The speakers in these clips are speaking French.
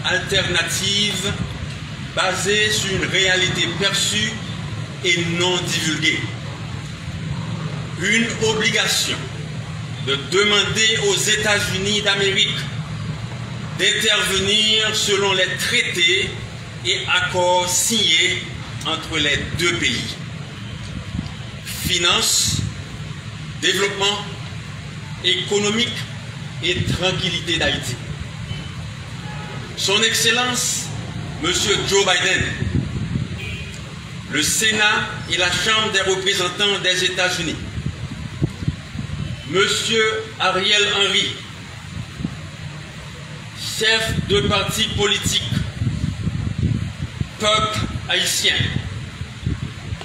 alternative basée sur une réalité perçue et non divulguée. Une obligation de demander aux États-Unis d'Amérique d'intervenir selon les traités et accords signés entre les deux pays. Finances, développement économique et tranquillité d'Haïti. Son Excellence, M. Joe Biden, le Sénat et la Chambre des représentants des États-Unis, M. Ariel Henry, chef de parti politique, peuple haïtien,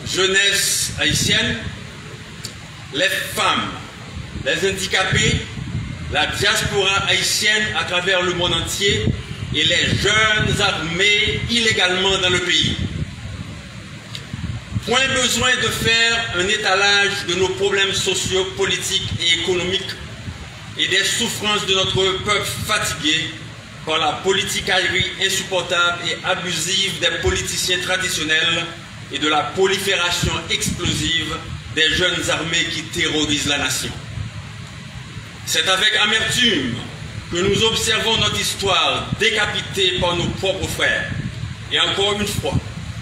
jeunesse haïtienne, les femmes, les handicapés, la diaspora haïtienne à travers le monde entier et les jeunes armés illégalement dans le pays. Point besoin de faire un étalage de nos problèmes sociaux, politiques et économiques et des souffrances de notre peuple fatigué par la politicaillerie insupportable et abusive des politiciens traditionnels et de la prolifération explosive des jeunes armés qui terrorisent la nation. C'est avec amertume que nous observons notre histoire décapitée par nos propres frères. Et encore une fois,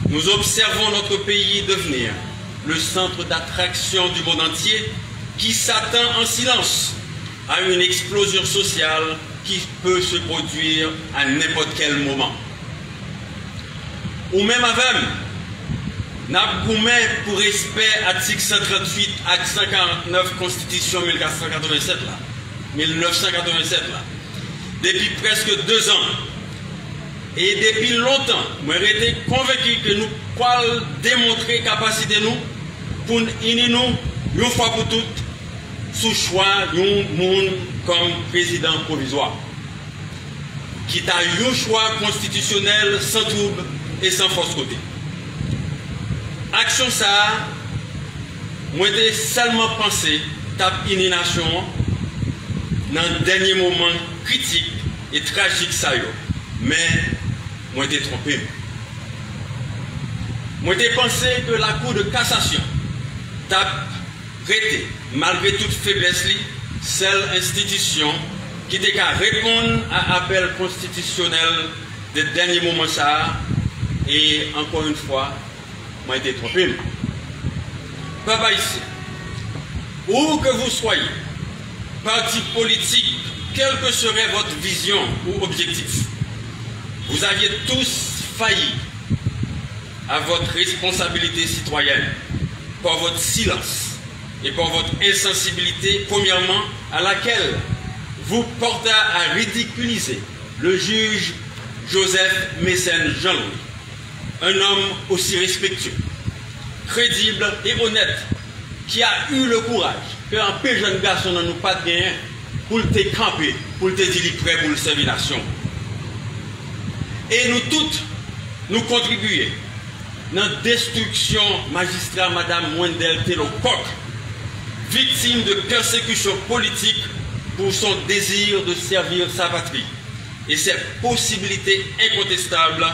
nous observons notre pays devenir le centre d'attraction du monde entier qui s'attend en silence à une explosion sociale qui peut se produire à n'importe quel moment. Ou même avec Nabgoumen pour respect article 138 acte 149 Constitution 1987 là. Depuis presque 2 ans et depuis longtemps, moi j'ai été convaincu que nous pouvons démontrer capacité nous pour unir nous une fois pour toutes sous choix d'un monde comme président provisoire qui a un choix constitutionnel sans trouble et sans force côté. Action ça, moi j'ai seulement pensé taper une nation dans le dernier moment critique et tragique ça yo. Mais moi j'ai trompé. Moi j'ai pensé que la Cour de cassation t'a prêté, malgré toute faiblesse, seule institution qui était qu'à répondre à l'appel constitutionnel des derniers moments ça. Et encore une fois, moi j'ai trompé. Papa ici, où que vous soyez, parti politique, quelle que serait votre vision ou objectif, vous aviez tous failli à votre responsabilité citoyenne par votre silence et par votre insensibilité, premièrement, à laquelle vous portez à ridiculiser le juge Joseph Mécène Jean-Louis, un homme aussi respectueux, crédible et honnête, qui a eu le courage qu'un peu jeune garçon n'a pas de gain pour te camper, pour te dire prêt pour le servir nation. Et nous toutes, nous contribuons dans la destruction magistrat Madame Wendell Taylor Koch, victime de persécution politique pour son désir de servir sa patrie et ses possibilités incontestables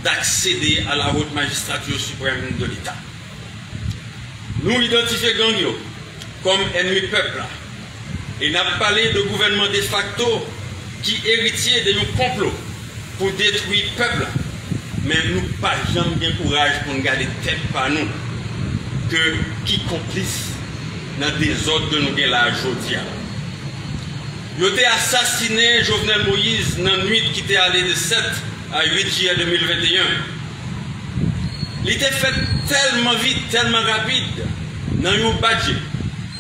d'accéder à la haute magistrature suprême de l'État. Nous identifions Gangyo comme ennemi peuple et n'a parlé de gouvernement de facto qui héritier de nos complots pour détruire le peuple, mais nous pas jamais de courage pour nous garder tête par nous que qui complice dans des ordres que nous avons là aujourd'hui. Ils ont assassiné Jovenel Moïse dans la nuit qui était allée de 7 à 8 juillet 2021. Il était fait tellement vite, tellement rapide, dans un budget.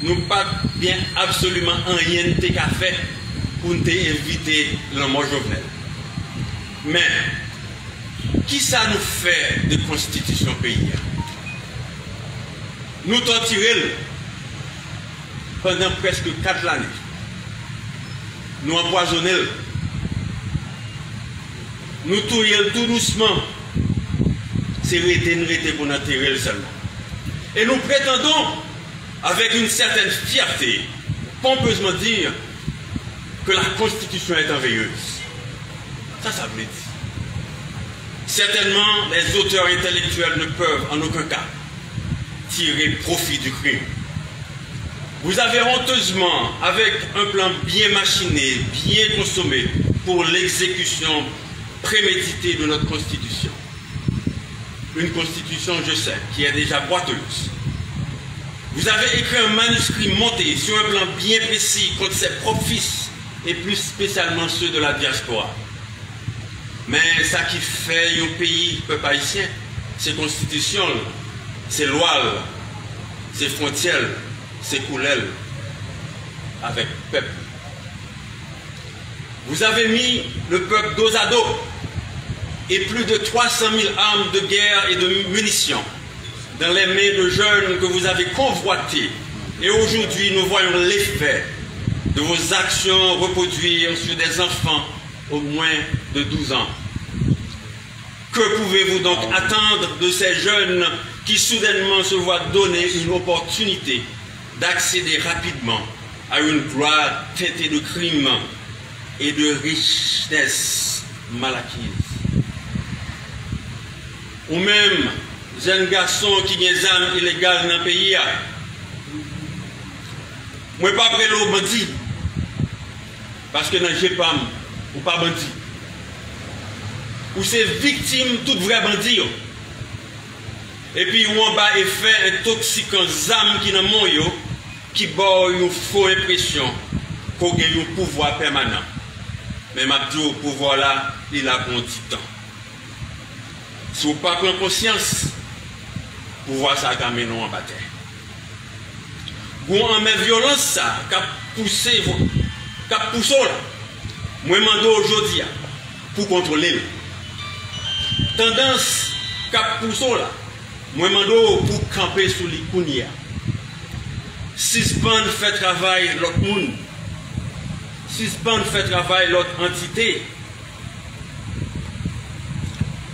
Nous pas bien absolument rien qu'à faire pour nous éviter la mort Jovenel. Mais, qui ça nous fait de constitution pays? Nous torturons pendant presque 4 années. Nous empoisonnons. Nous touillons tout doucement. C'est arrêter pour nous enterrer seulement. Et nous prétendons, avec une certaine fierté, pompeusement dire que la Constitution est enveilleuse. Ça veut dire. Certainement, les auteurs intellectuels ne peuvent en aucun cas tirer profit du crime. Vous avez honteusement, avec un plan bien machiné, bien consommé, pour l'exécution préméditée de notre Constitution. Une Constitution, je sais, qui est déjà boiteuse. Vous avez écrit un manuscrit monté sur un plan bien précis contre ses propres fils, et plus spécialement ceux de la diaspora. Mais ça qui fait un pays, peuple haïtien, c'est Constitution, c'est loi, c'est frontières, c'est coulelles avec peuple. Vous avez mis le peuple dos à dos et plus de 300 000 armes de guerre et de munitions dans les mains de jeunes que vous avez convoités. Et aujourd'hui, nous voyons l'effet de vos actions reproduire sur des enfants au moins de 12 ans. Que pouvez-vous donc attendre de ces jeunes qui soudainement se voient donner une opportunité d'accéder rapidement à une gloire teintée de crimes et de richesses mal acquises? Ou même, jeunes garçons qui ont des armes illégales dans le pays, moi pas près l'eau bandit, parce que dans le GEPAM, ou pas bandit. Ou c'est victime toute vraie bandit. Et puis ou en bas effet intoxiquant âme qui dans mon yo qui boit une fausse impression qu'on a un pouvoir permanent. Mais ma dit pouvoir là, il a un petit temps. Si vous pas prendre conscience, pouvoir ça a mené en bataille. Vous en met violence ça, qui a poussé là. Moi mando aujourd'hui pour contrôler. Tendance qui a poussé là. Moi mando pour camper sous les kounia. Suspendre fait travail l'autre monde. Suspendre fait travail l'autre entité.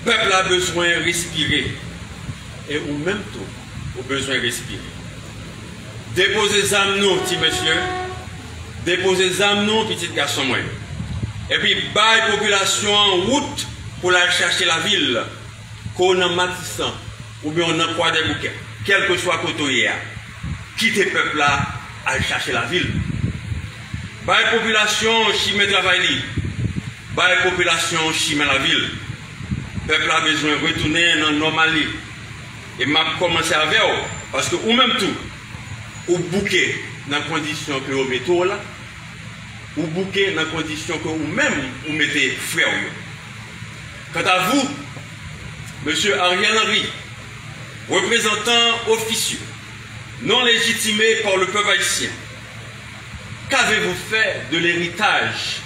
Peuple a besoin de respirer. Et au même temps, a besoin de respirer. Déposez les âmes nous, petits messieurs. Déposez les âmes nous, petits garçons. Et puis, baille population en route pour aller chercher la ville. Qu'on en matissant, ou bien on en croit des bouquets. Quel que soit côté, quittez le peuple là, aller chercher la ville. Baille population, chimé travail. Baille population, chimé la ville. Le peuple a besoin de retourner dans la normalité. Et m'a commencé à faire, parce que ou même tout, ou bouquet dans la condition que vous mettez là, ou bouquet dans la condition que vous même vous mettez frère. Quant à vous, M. Ariel Henry, représentant officieux, non légitimé par le peuple haïtien, qu'avez-vous fait de l'héritage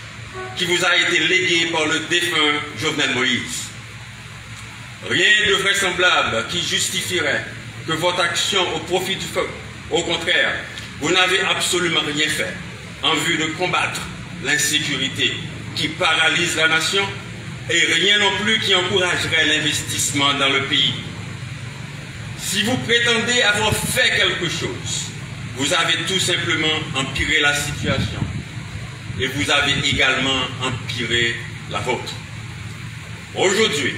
qui vous a été légué par le défunt Jovenel Moïse? Rien de vraisemblable qui justifierait que votre action au profit du peuple. Au contraire, vous n'avez absolument rien fait en vue de combattre l'insécurité qui paralyse la nation et rien non plus qui encouragerait l'investissement dans le pays. Si vous prétendez avoir fait quelque chose, vous avez tout simplement empiré la situation et vous avez également empiré la vôtre. Aujourd'hui,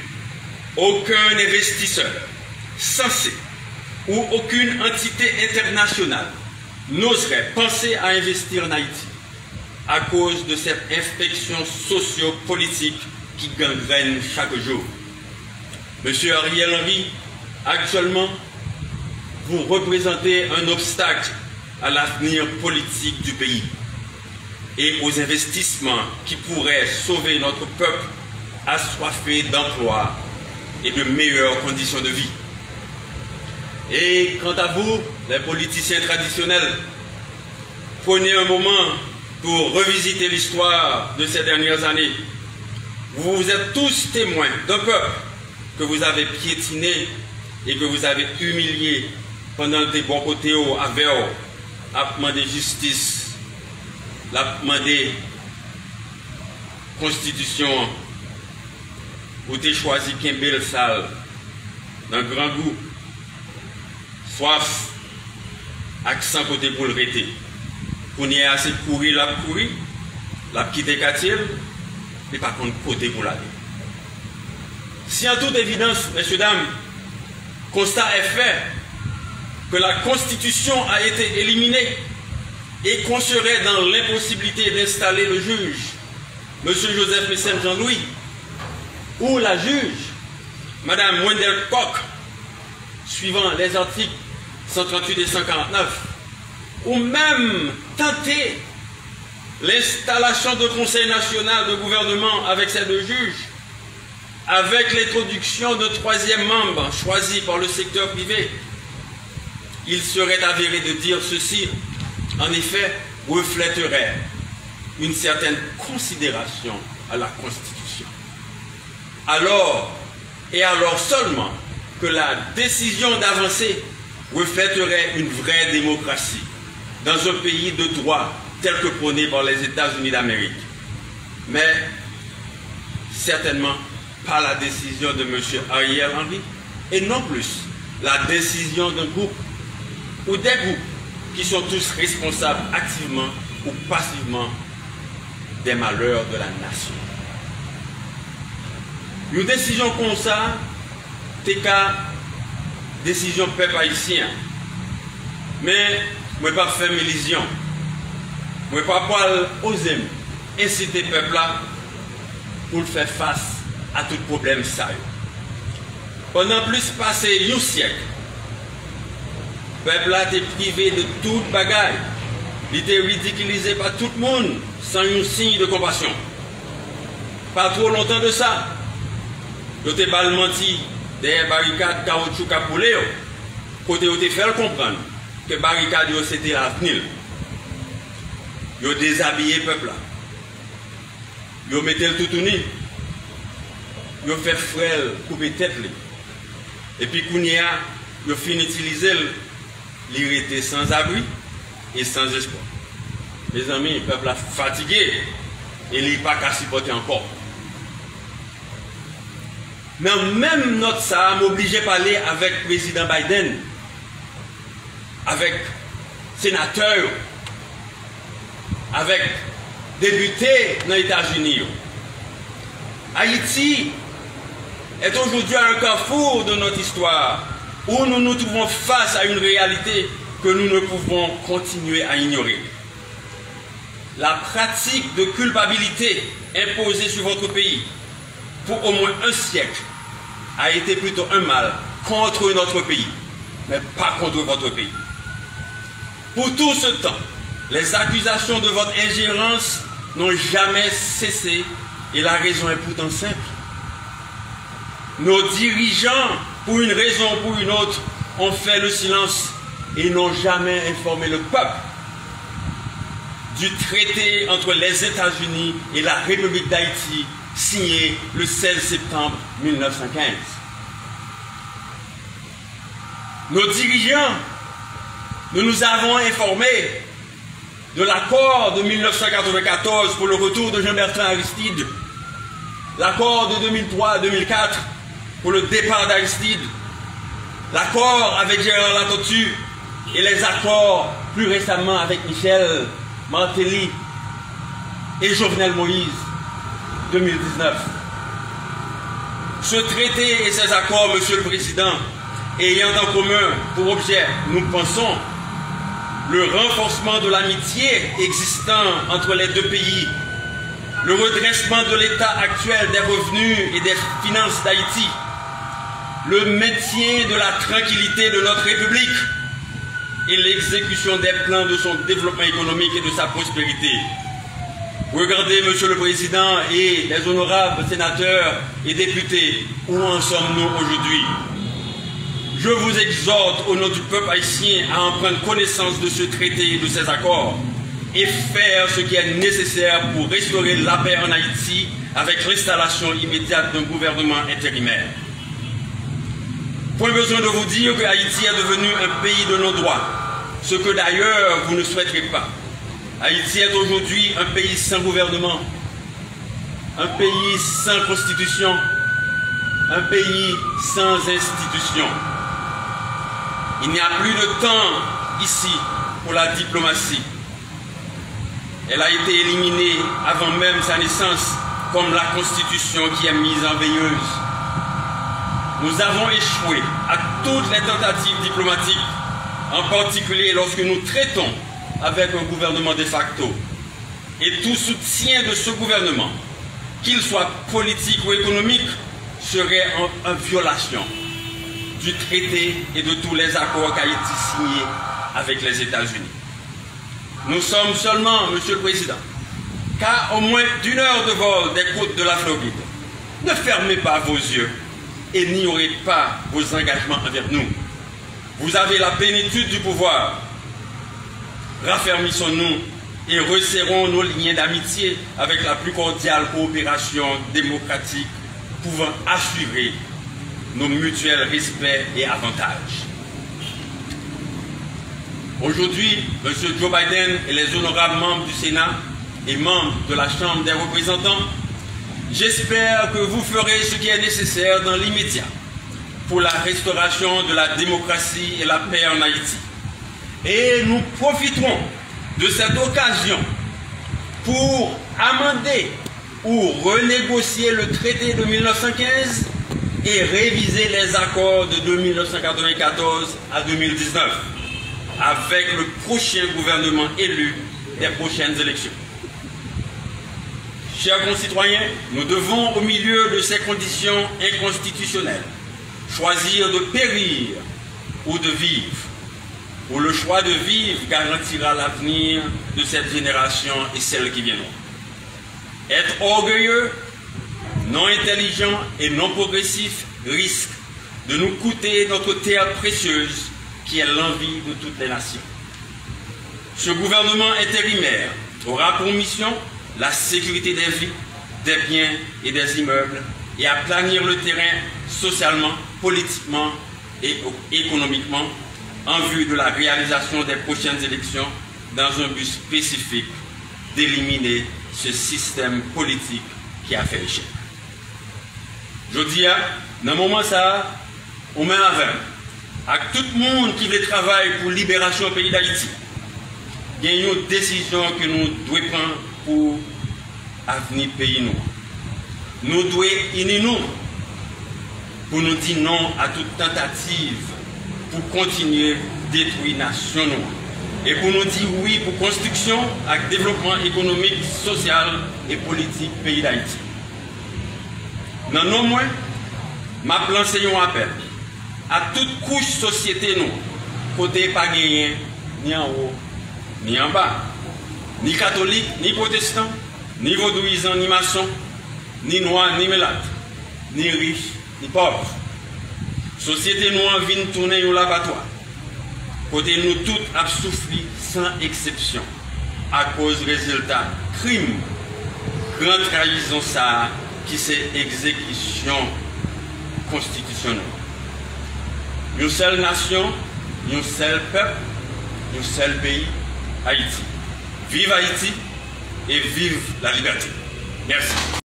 aucun investisseur censé ou aucune entité internationale n'oserait penser à investir en Haïti à cause de cette infection socio-politique qui gangrène chaque jour. Monsieur Ariel Henry, actuellement, vous représentez un obstacle à l'avenir politique du pays et aux investissements qui pourraient sauver notre peuple assoiffé d'emploi et de meilleures conditions de vie. Et quant à vous, les politiciens traditionnels, prenez un moment pour revisiter l'histoire de ces dernières années. Vous êtes tous témoins d'un peuple que vous avez piétiné et que vous avez humilié pendant des bons côtés avec à demander justice, à demander constitution. Vous avez choisi qu'un bel salle, d'un grand goût, soif, accent côté pour le rêter. Pour n'y avoir assez courir, la quitter quartier, mais par contre côté pour l'aller. Si en toute évidence, messieurs, dames, constat est fait que la Constitution a été éliminée et qu'on serait dans l'impossibilité d'installer le juge, M. Joseph Mécène Jean-Louis, ou la juge, Mme Wendell Koch, suivant les articles 138 et 149, ou même tenter l'installation de conseil national de gouvernement avec ces deux juges, avec l'introduction d'un troisième membre choisi par le secteur privé, il serait avéré de dire ceci, en effet, reflèterait une certaine considération à la Constitution. Alors, et alors seulement, que la décision d'avancer reflèterait une vraie démocratie dans un pays de droit tel que prôné par les États-Unis d'Amérique. Mais certainement pas la décision de M. Ariel Henry, et non plus la décision d'un groupe ou des groupes qui sont tous responsables activement ou passivement des malheurs de la nation. Une décision comme ça, c'est qu'à décision peuple haïtien. Mais je ne vais pas faire mes illusions. Je ne vais pas oser inciter le peuple là pour le faire face à tout problème ça. Pendant plus passé un siècle, le peuple a été privé de toute bagaille. Il était ridiculisé par tout le monde sans un signe de compassion. Pas trop longtemps de ça, il était menti des barricades caoutchouc capoulé, côté où il fait comprendre que les barricades c'était l'avenir. Ils ont déshabillé le peuple là. Ils ont mis le tout nu. Ils ont fait frêle, couper tête. Et puis, ils ont fini d'utiliser l'irrité sans abri et sans espoir. Mes amis, le peuple a fatigué et il n'est pas qu'à supporter encore. Mais même notre ça m'a obligé à parler avec le président Biden, avec sénateurs, avec députés dans les États-Unis. Haïti est aujourd'hui à un carrefour de notre histoire où nous nous trouvons face à une réalité que nous ne pouvons continuer à ignorer. La pratique de culpabilité imposée sur votre pays pour au moins un siècle a été plutôt un mal contre notre pays, mais pas contre votre pays. Pour tout ce temps, les accusations de votre ingérence n'ont jamais cessé et la raison est pourtant simple. Nos dirigeants, pour une raison ou pour une autre, ont fait le silence et n'ont jamais informé le peuple du traité entre les États-Unis et la République d'Haïti signé le 16 septembre 1915. Nos dirigeants, nous nous avons informés de l'accord de 1994 pour le retour de Jean-Bertrand Aristide, l'accord de 2003-2004 pour le départ d'Aristide, l'accord avec Gérard Latotu et les accords plus récemment avec Michel Martelly et Jovenel Moïse 2019. Ce traité et ces accords, Monsieur le Président, ayant en commun pour objet, nous pensons, le renforcement de l'amitié existant entre les deux pays, le redressement de l'état actuel des revenus et des finances d'Haïti, le maintien de la tranquillité de notre République et l'exécution des plans de son développement économique et de sa prospérité. Regardez, Monsieur le Président et les honorables sénateurs et députés, où en sommes-nous aujourd'hui? Je vous exhorte au nom du peuple haïtien à en prendre connaissance de ce traité et de ces accords et faire ce qui est nécessaire pour restaurer la paix en Haïti avec l'installation immédiate d'un gouvernement intérimaire. Point besoin de vous dire que Haïti est devenu un pays de non-droit, ce que d'ailleurs vous ne souhaiterez pas. Haïti est aujourd'hui un pays sans gouvernement, un pays sans constitution, un pays sans institution. Il n'y a plus de temps ici pour la diplomatie. Elle a été éliminée avant même sa naissance, comme la Constitution qui est mise en veilleuse. nous avons échoué à toutes les tentatives diplomatiques, en particulier lorsque nous traitons avec un gouvernement de facto. Et tout soutien de ce gouvernement, qu'il soit politique ou économique, serait en violation du traité et de tous les accords qui ont été signés avec les États-Unis. Nous sommes seulement, Monsieur le Président, qu'à au moins d'une heure de vol des côtes de la Floride. Ne fermez pas vos yeux et n'ignorez pas vos engagements envers nous. Vous avez la plénitude du pouvoir. Raffermissons-nous et resserrons nos liens d'amitié avec la plus cordiale coopération démocratique pouvant assurer nos mutuels respects et avantages. Aujourd'hui, M. Joe Biden et les honorables membres du Sénat et membres de la Chambre des représentants, j'espère que vous ferez ce qui est nécessaire dans l'immédiat pour la restauration de la démocratie et la paix en Haïti. Et nous profiterons de cette occasion pour amender ou renégocier le traité de 1915 et réviser les accords de 1994 à 2019 avec le prochain gouvernement élu des prochaines élections. Chers concitoyens, nous devons, au milieu de ces conditions inconstitutionnelles, choisir de périr ou de vivre. Où le choix de vivre garantira l'avenir de cette génération et celles qui viendront. Être orgueilleux, non intelligent et non progressif risque de nous coûter notre terre précieuse qui est l'envie de toutes les nations. Ce gouvernement intérimaire aura pour mission la sécurité des vies, des biens et des immeubles et à planir le terrain socialement, politiquement et économiquement en vue de la réalisation des prochaines élections dans un but spécifique d'éliminer ce système politique qui a fait échec. Je dis, dans le moment ça, on met avec à tout le monde qui veut travailler pour la libération du pays d'Haïti. Il y a une décision que nous devons prendre pour l'avenir du pays. Nous devons unir nous pour nous dire non à toute tentative pour continuer à détruire la nation et pour nous dire oui pour construction et développement économique, social et politique du pays d'Haïti. Dans nos moins, ma lancé un appel à toute couche société nous, côté pas gagné, ni en haut, ni en bas, ni catholique, ni protestant, ni vaudouisant, ni maçon, ni noir, ni mélatte, ni riche, ni pauvre. Société nous envie de tourner au laboratoire. Côté nous toutes a souffert sans exception à cause résultat crime, grande trahison ça qui c'est exécution constitutionnelle. Une seule nation, un seul peuple, un seul pays, Haïti. Vive Haïti et vive la liberté. Merci.